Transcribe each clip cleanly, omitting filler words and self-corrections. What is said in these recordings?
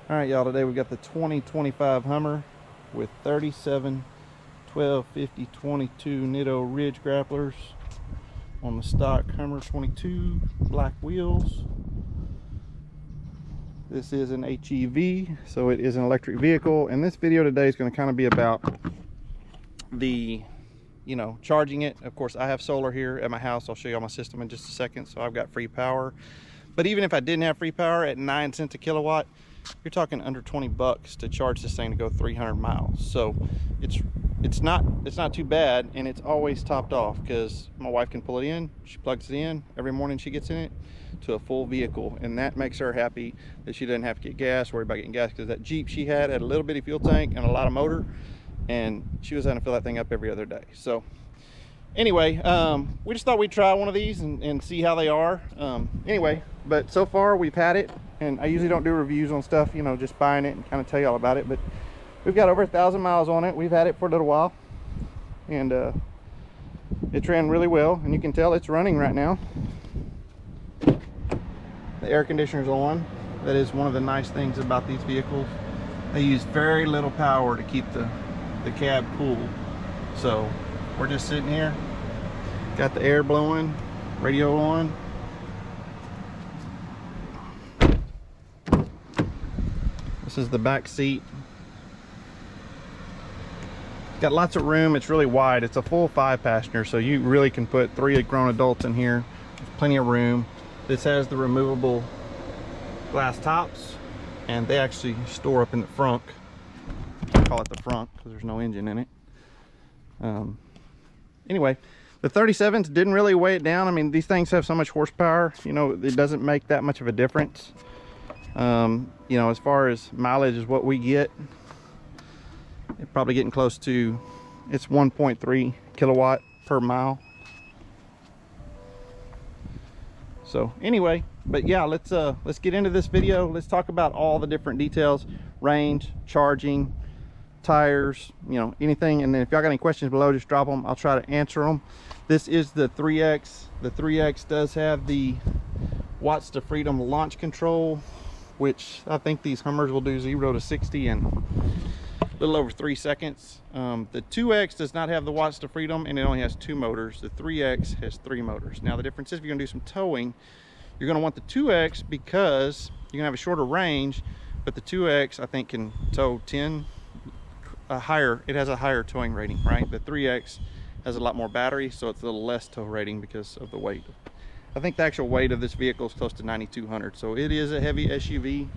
All right, y'all, today we got the 2025 Hummer with 37 12 50 22 Nitto Ridge grapplers on the stock Hummer 22 black wheels. This is an HEV, so it is an electric vehicle, and this video today is going to kind of be about the charging it. Of course, I have solar here at my house. I'll show you all my system in just a second. So I've got free power, but even if I didn't have free power at 9 cents a kilowatt, you're talking under 20 bucks to charge this thing to go 300 miles. So it's not too bad, and it's always topped off because my wife can pull it in. She plugs it in every morning. She gets in it to a full vehicle, and that makes her happy that she doesn't have to get gas, worry about getting gas, because that Jeep she had a little bitty fuel tank and a lot of motor, and she was having to fill that thing up every other day. So anyway, we just thought we'd try one of these and see how they are. Anyway, but so far we've had it, and I usually don't do reviews on stuff, just buying it and kind of tell you all about it, but we've got over 1,000 miles on it. We've had it for a little while, and it's ran really well, and you can tell it's running right now. The air conditioner's on. That is one of the nice things about these vehicles. They use very little power to keep the cab cool. So we're just sitting here, got the air blowing, radio on. This is the back seat. Got lots of room. It's really wide. It's a full 5-passenger, so you really can put 3 grown adults in here. There's plenty of room. This has the removable glass tops, and they actually store up in the front. I call it the front because there's no engine in it. Anyway, the 37s didn't really weigh it down. I mean, these things have so much horsepower, it doesn't make that much of a difference. As far as mileage is what we get, it's probably getting close to, it's 1.3 kilowatt per mile. So anyway, but yeah, let's get into this video. Let's talk about all the different details: range, charging, tires, anything. And then if y'all got any questions below, just drop them. I'll try to answer them. This is the 3X. The 3X does have the watts to freedom launch control, which I think these Hummers will do 0 to 60 in a little over 3 seconds. The 2X does not have the watts to freedom, and it only has 2 motors. The 3X has 3 motors. Now the difference is, if you're gonna do some towing, you're gonna want the 2X because you're gonna have a shorter range, but the 2X I think can tow 10 higher. It has a higher towing rating, right? The 3X has a lot more battery, so it's a little less tow rating because of the weight. I think the actual weight of this vehicle is close to 9,200, so it is a heavy SUV.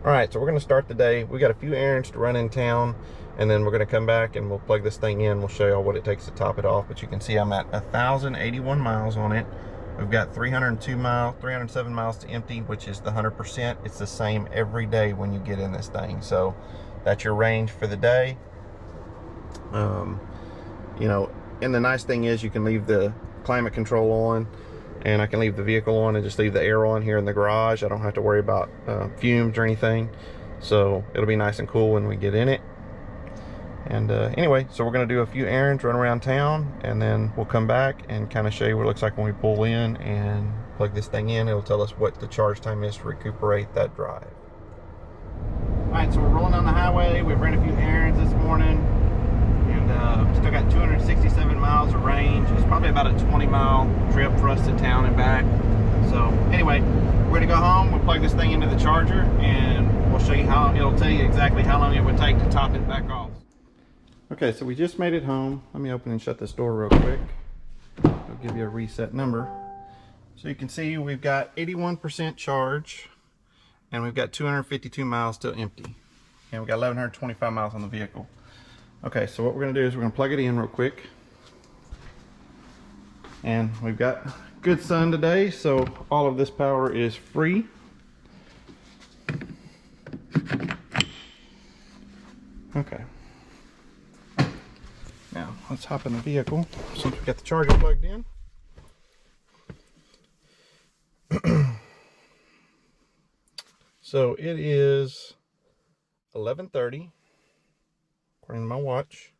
All right, so we're gonna start the day. We got a few errands to run in town, and then we're gonna come back and we'll plug this thing in. We'll show y'all what it takes to top it off. But you can see I'm at 1,081 miles on it. We've got 307 miles to empty, which is the 100%. It's the same every day when you get in this thing. So that's your range for the day. And the nice thing is you can leave the climate control on, and I can leave the vehicle on and just leave the air on here in the garage. I don't have to worry about fumes or anything. So it'll be nice and cool when we get in it. And anyway, so we're gonna do a few errands, run around town, and then we'll come back and kind of show you what it looks like when we pull in and plug this thing in. It'll tell us what the charge time is to recuperate that drive. All right, so we're rolling down the highway. We've ran a few errands this morning, and still got 267 miles of range. It's probably about a 20-mile trip for us to town and back. So anyway, we're gonna go home. We'll plug this thing into the charger, and we'll show you how it'll tell you exactly how long it would take to top it back off. Okay, so we just made it home. Let me open and shut this door real quick. I'll give you a reset number. So you can see we've got 81% charge, and we've got 252 miles till empty, and we've got 1,125 miles on the vehicle. Okay, so what we're gonna do is we're gonna plug it in real quick. And we've got good sun today, so all of this power is free. Okay. Now, let's hop in the vehicle since we got the charger plugged in. So it is 11:30, according to my watch.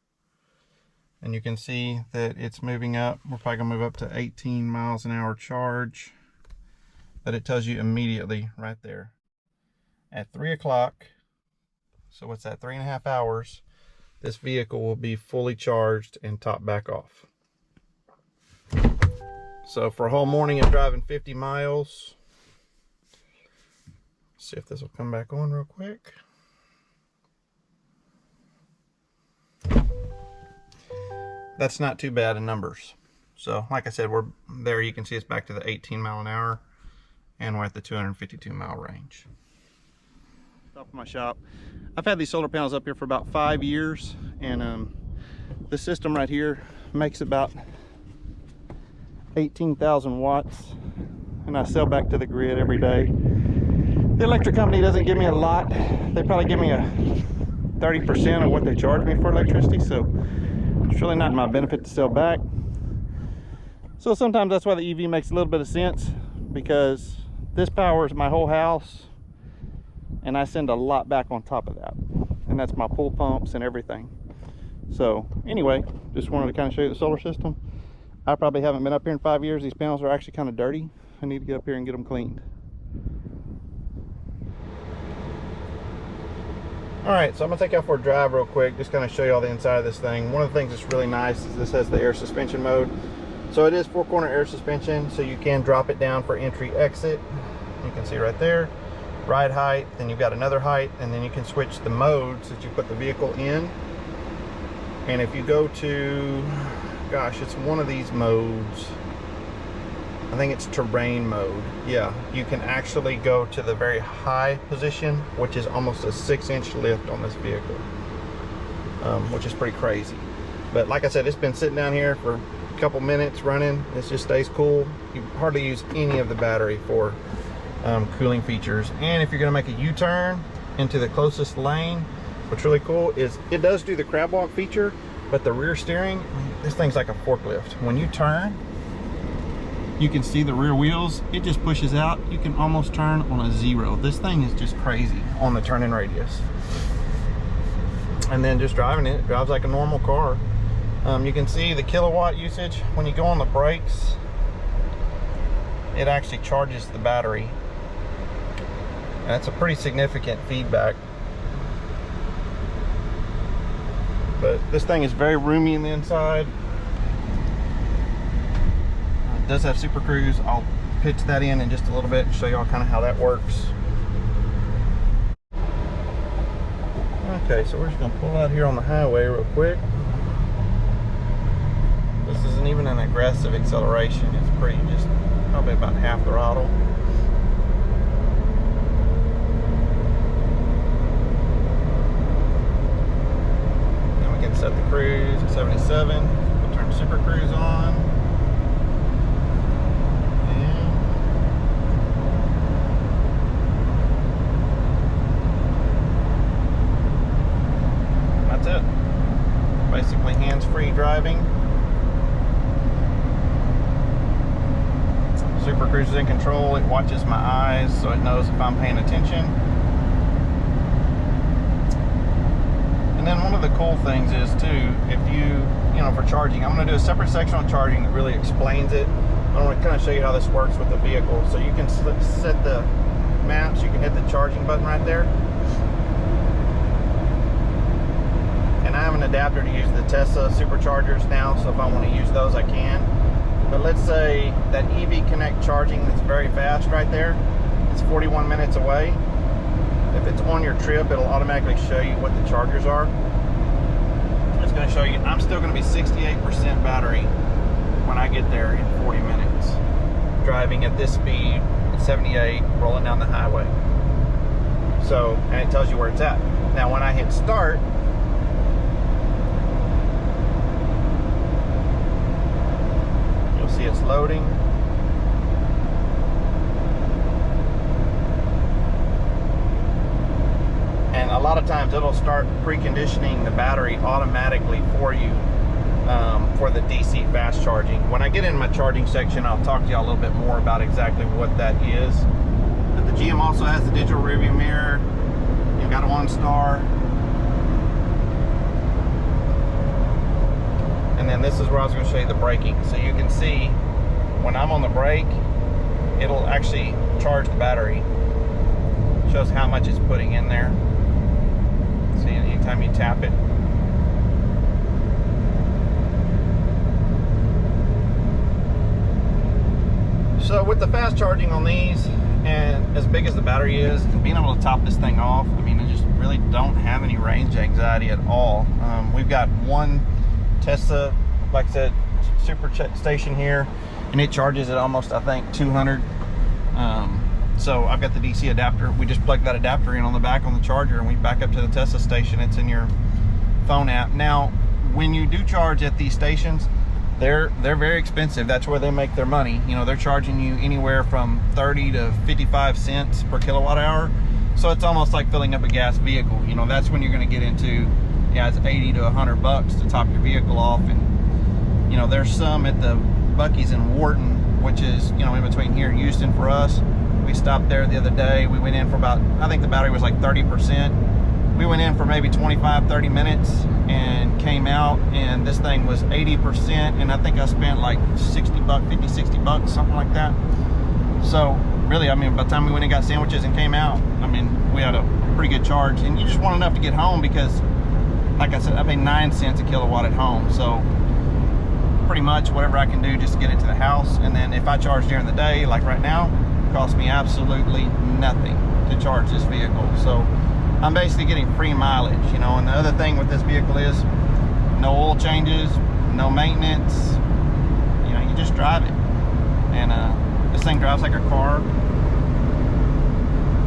and you can see that it's moving up. We're probably gonna move up to 18 miles an hour charge, but it tells you immediately right there at 3 o'clock. So what's that, 3.5 hours, this vehicle will be fully charged and top back off. So for a whole morning of driving 50 miles, see if this will come back on real quick. That's not too bad in numbers. So like I said, we're there. You can see it's back to the 18 mile an hour, and we're at the 252 mile range. Top of my shop. I've had these solar panels up here for about 5 years, and the system right here makes about 18,000 watts, and I sell back to the grid every day. The electric company doesn't give me a lot. They probably give me a 30% of what they charge me for electricity, so it's really not in my benefit to sell back. So sometimes that's why the EV makes a little bit of sense, because this powers my whole house, and I send a lot back on top of that, and that's my pool pumps and everything. So anyway, just wanted to kind of show you the solar system. I probably haven't been up here in 5 years. These panels are actually kind of dirty. I need to get up here and get them cleaned. All right, so I'm gonna take you out for a drive real quick, just kind of show you all the inside of this thing. One of the things that's really nice is this has the air suspension mode. So it is 4-corner air suspension, so you can drop it down for entry exit. You can see right there, ride height, then you've got another height, and then you can switch the modes that you put the vehicle in. And if you go to, gosh, it's one of these modes, I think it's terrain mode. Yeah, you can actually go to the very high position, which is almost a 6-inch lift on this vehicle, which is pretty crazy. But like I said, it's been sitting down here for a couple minutes running. It just stays cool. You hardly use any of the battery for cooling features. And if you're going to make a U-turn into the closest lane, what's really cool is it does do the crab walk feature, but the rear steering, this thing's like a forklift. When you turn, you can see the rear wheels, it just pushes out. You can almost turn on a 0. This thing is just crazy on the turning radius. And then just driving it drives like a normal car. You can see the kilowatt usage. When you go on the brakes, it actually charges the battery. That's a pretty significant feedback. But this thing is very roomy in the inside. It does have Super Cruise. I'll pitch that in just a little bit and show you all kind of how that works. Okay, so we're just gonna pull out here on the highway real quick. This isn't even an aggressive acceleration. It's pretty, just probably about half throttle. Then we can set the cruise at 77. We'll turn Super Cruise on. That's it. Basically hands-free driving. Super Cruise is in control. It watches my eyes, so it knows if I'm paying attention. And then one of the cool things is too, if you know, for charging, I'm going to do a separate section on charging that really explains it. I want to kind of show you how this works with the vehicle. So you can set the maps. You can hit the charging button right there. And I have an adapter to use the Tesla superchargers now, so if I want to use those, I can. But let's say that EV Connect charging that's very fast right there, it's 41 minutes away. If it's on your trip, it'll automatically show you what the chargers are. It's going to show you, I'm still going to be 68% battery when I get there in 40 minutes. Driving at this speed, at 78, rolling down the highway. So, and it tells you where it's at. Now when I hit start, see it's loading. And a lot of times it'll start preconditioning the battery automatically for you for the DC fast charging. When I get in my charging section, I'll talk to you a little bit more about exactly what that is. But the GM also has the digital rearview mirror. You've got a 1-star. And And then this is where I was going to show you the braking. So you can see when I'm on the brake, it'll actually charge the battery. Shows how much it's putting in there. See, anytime you tap it. So with the fast charging on these, and as big as the battery is, and being able to top this thing off, I mean, I just really don't have any range anxiety at all. We've got one Tesla, like I said, super station here, and it charges at almost, I think, 200. So I've got the DC adapter. We just plug that adapter in on the back on the charger, and we back up to the Tesla station. It's in your phone app. Now, when you do charge at these stations, they're very expensive. That's where they make their money. You know, they're charging you anywhere from 30 to 55 cents per kilowatt hour. So it's almost like filling up a gas vehicle. You know, that's when you're going to get into, yeah, it's 80 to 100 bucks to top your vehicle off. And, you know, there's some at the Buc-ee's in Wharton, which is, you know, in between here and Houston for us. We stopped there the other day. We went in for about, I think the battery was like 30%. We went in for maybe 25, 30 minutes and came out, and this thing was 80%, and I think I spent like 60 bucks, 50, 60 bucks, something like that. So really, I mean, by the time we went and got sandwiches and came out, I mean, we had a pretty good charge, and you just want enough to get home because, like I said, I paid 9 cents a kilowatt at home. So pretty much whatever I can do just to get it to the house. And then if I charge during the day, like right now, it costs me absolutely nothing to charge this vehicle. So I'm basically getting free mileage, you know. And the other thing with this vehicle is no oil changes, no maintenance. You know, you just drive it. And this thing drives like a car.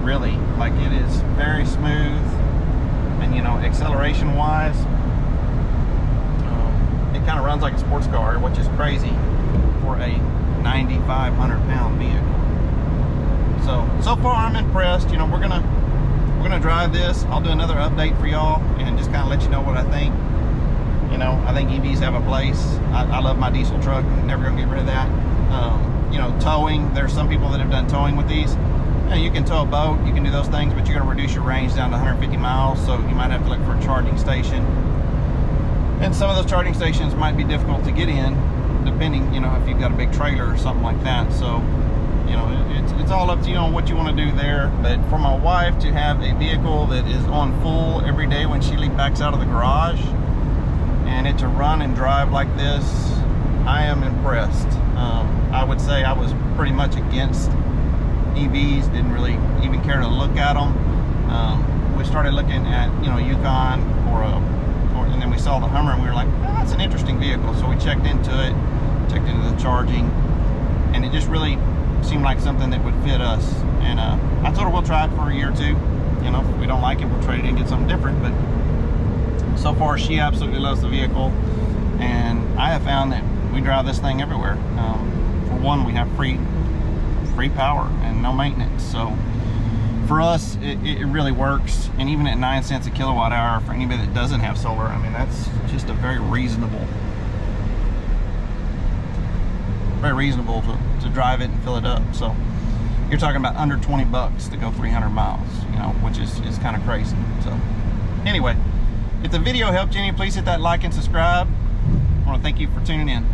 Really, like, it is very smooth. And, you know, acceleration wise, it kind of runs like a sports car, which is crazy for a 9,500 pound vehicle. So far I'm impressed. You know, we're gonna drive this. I'll do another update for y'all and just kind of let you know what I think. You know, I think EVs have a place. I love my diesel truck. I'm never gonna get rid of that. You know, towing, there's some people that have done towing with these. You know, you can tow a boat, you can do those things, but you're gonna reduce your range down to 150 miles, so you might have to look for a charging station. And some of those charging stations might be difficult to get in, depending, you know, if you've got a big trailer or something like that. So, you know, it's all up to you on what you want to do there. But for my wife to have a vehicle that is on full every day when she backs out of the garage, and it to run and drive like this, I am impressed. I would say I was pretty much against EVs, didn't really even care to look at them. We started looking at, you know, Yukon and then we saw the Hummer, and we were like, oh, that's an interesting vehicle. So we checked into it, checked into the charging, and it just really seemed like something that would fit us. And I told her we'll try it for a year or two. You know, if we don't like it, we'll trade it and get something different. But so far, she absolutely loves the vehicle, and I have found that we drive this thing everywhere. For one, we have free power and no maintenance. So for us, it really works. And even at 9 cents a kilowatt hour for anybody that doesn't have solar, I mean, that's just a very reasonable to drive it and fill it up. So you're talking about under 20 bucks to go 300 miles, you know, which is kind of crazy. So anyway, if the video helped you any, please hit that like and subscribe. I want to thank you for tuning in.